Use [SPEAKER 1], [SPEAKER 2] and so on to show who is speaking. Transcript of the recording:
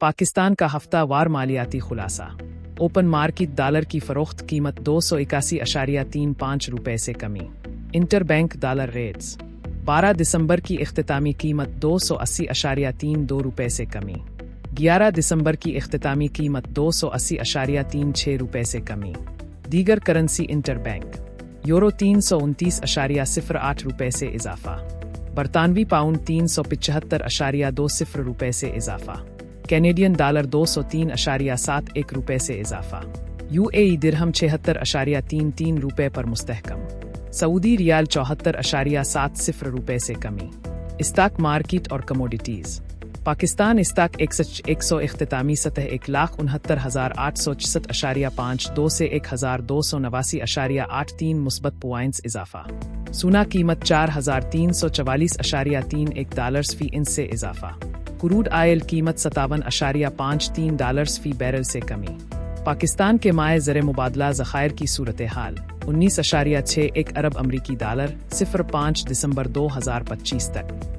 [SPEAKER 1] पाकिस्तान का हफ्ता वार मालियाती खुलासा। ओपन मार्केट डॉलर की फरोख्त कीमत 281.35 रुपए से कमी। इंटरबैंक डॉलर रेट्स 12 दिसंबर की इख्तितामी कीमत 280.32 रुपए से कमी। 11 दिसंबर की इख्तितामी कीमत 280.36 रुपए से कमी। दीगर करेंसी इंटरबैंक यूरो 329.08 रुपए से इजाफा। बरतानवी पाउंड 375.20 रुपए से इजाफा। कैनेडियन डॉलर 203.71 रुपए से इजाफा। यूएई दिरहम 76.33 रुपए पर मुस्तहकम। सऊदी रियाल 74.70 रुपए से कमी। स्टॉक मार्केट और कमोडिटीज। पाकिस्तान स्टॉक एक्सचेंज 100 इख्तितामी सतह 1,69,866.52 से 1,289.83 मुस्बत पॉइंट्स इजाफा। सोना कीमत 4,344.31 डॉलर्स फी इंच से इजाफा। क्रूड आयल कीमत 57.53 डॉलर्स फी बैरल से कमी। पाकिस्तान के माए ज़र मुबादला ज़खायर की सूरत हाल 19.61 अरब अमरीकी डॉलर 05 दिसंबर 2025 तक।